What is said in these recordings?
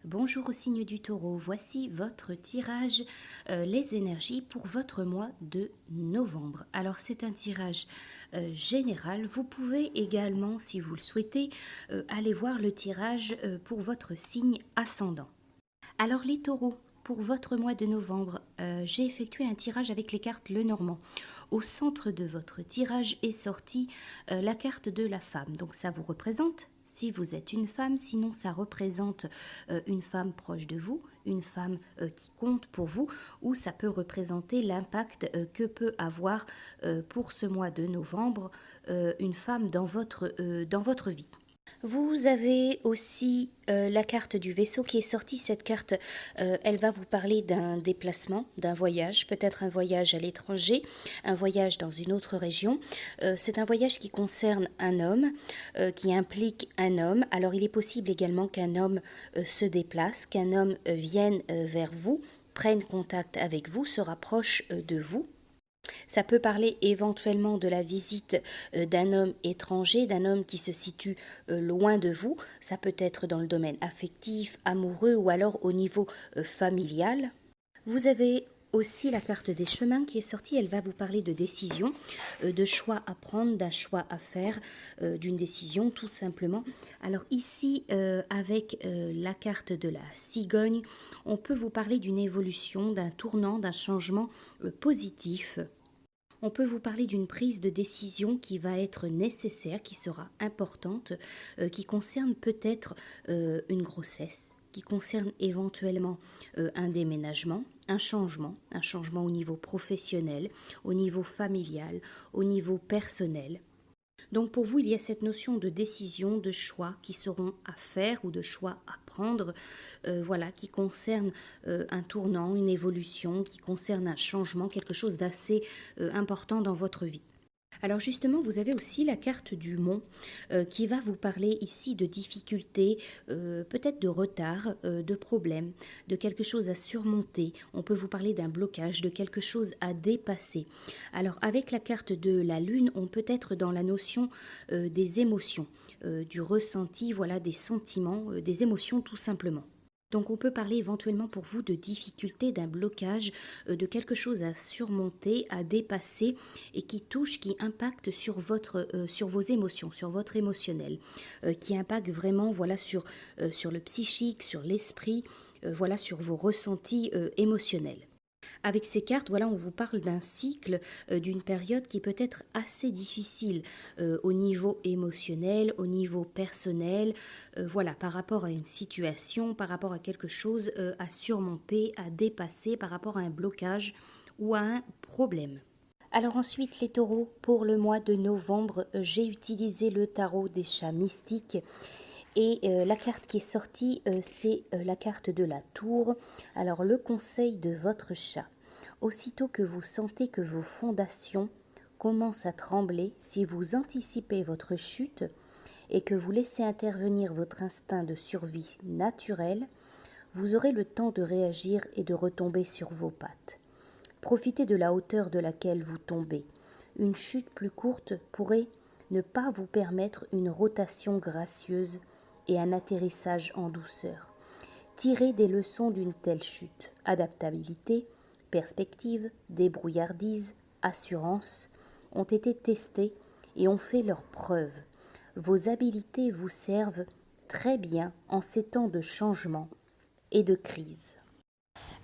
Bonjour au signe du taureau, voici votre tirage, les énergies pour votre mois de novembre. Alors c'est un tirage général, vous pouvez également, si vous le souhaitez, aller voir le tirage pour votre signe ascendant. Alors les taureaux, pour votre mois de novembre, j'ai effectué un tirage avec les cartes Lenormand. Au centre de votre tirage est sortie la carte de la femme. Donc ça vous représente si vous êtes une femme, sinon ça représente une femme proche de vous, une femme qui compte pour vous, ou ça peut représenter l'impact que peut avoir pour ce mois de novembre une femme dans votre vie. Vous avez aussi la carte du vaisseau qui est sortie. Cette carte, elle va vous parler d'un déplacement, d'un voyage, peut-être un voyage à l'étranger, un voyage dans une autre région. C'est un voyage qui concerne un homme, qui implique un homme. Alors il est possible également qu'un homme se déplace, qu'un homme vienne vers vous, prenne contact avec vous, se rapproche de vous. Ça peut parler éventuellement de la visite d'un homme étranger, d'un homme qui se situe loin de vous. Ça peut être dans le domaine affectif, amoureux ou alors au niveau familial. Vous avez aussi la carte des chemins qui est sortie. Elle va vous parler de décision, de choix à prendre, d'un choix à faire, d'une décision tout simplement. Alors ici, avec la carte de la cigogne, on peut vous parler d'une évolution, d'un tournant, d'un changement positif. On peut vous parler d'une prise de décision qui va être nécessaire, qui sera importante, qui concerne peut-être une grossesse, qui concerne éventuellement un déménagement, un changement au niveau professionnel, au niveau familial, au niveau personnel. Donc pour vous, il y a cette notion de décision, de choix qui seront à faire ou de choix à prendre, voilà, qui concerne un tournant, une évolution, qui concerne un changement, quelque chose d'assez important dans votre vie. Alors justement, vous avez aussi la carte du mont qui va vous parler ici de difficultés, peut-être de retard, de problèmes, de quelque chose à surmonter. On peut vous parler d'un blocage, de quelque chose à dépasser. Alors avec la carte de la lune, on peut être dans la notion des émotions, du ressenti, voilà, des sentiments, des émotions tout simplement. Donc on peut parler éventuellement pour vous de difficultés, d'un blocage, de quelque chose à surmonter, à dépasser et qui touche, qui impacte sur vos émotions, sur votre émotionnel, qui impacte vraiment voilà sur le psychique, sur l'esprit, voilà sur vos ressentis émotionnels. Avec ces cartes, voilà, on vous parle d'un cycle, d'une période qui peut être assez difficile au niveau émotionnel, au niveau personnel, voilà, par rapport à une situation, par rapport à quelque chose à surmonter, à dépasser, par rapport à un blocage ou à un problème. Alors ensuite, les taureaux, pour le mois de novembre, j'ai utilisé le tarot des chats mystiques. Et la carte qui est sortie, c'est la carte de la tour. Alors le conseil de votre chat. Aussitôt que vous sentez que vos fondations commencent à trembler, si vous anticipez votre chute et que vous laissez intervenir votre instinct de survie naturel, vous aurez le temps de réagir et de retomber sur vos pattes. Profitez de la hauteur de laquelle vous tombez. Une chute plus courte pourrait ne pas vous permettre une rotation gracieuse et un atterrissage en douceur. Tirez des leçons d'une telle chute. Adaptabilité, perspective, débrouillardise, assurance ont été testées et ont fait leurs preuves. Vos habiletés vous servent très bien en ces temps de changement et de crise.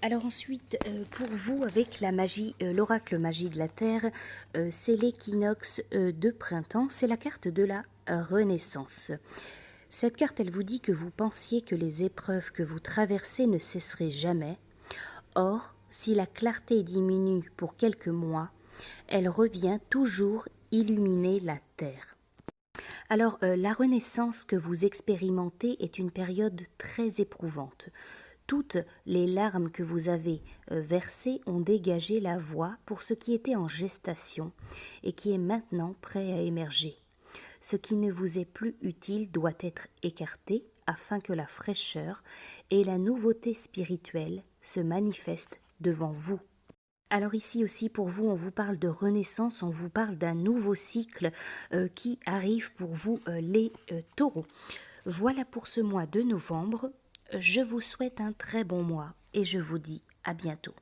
Alors ensuite, pour vous, avec la magie, l'oracle magie de la Terre, c'est l'équinoxe de printemps, c'est la carte de la Renaissance. Cette carte, elle vous dit que vous pensiez que les épreuves que vous traversez ne cesseraient jamais. Or, si la clarté diminue pour quelques mois, elle revient toujours illuminer la Terre. Alors, la renaissance que vous expérimentez est une période très éprouvante. Toutes les larmes que vous avez versées ont dégagé la voie pour ce qui était en gestation et qui est maintenant prêt à émerger. Ce qui ne vous est plus utile doit être écarté afin que la fraîcheur et la nouveauté spirituelle se manifestent devant vous. Alors ici aussi pour vous, on vous parle de renaissance, on vous parle d'un nouveau cycle qui arrive pour vous les taureaux. Voilà pour ce mois de novembre. Je vous souhaite un très bon mois et je vous dis à bientôt.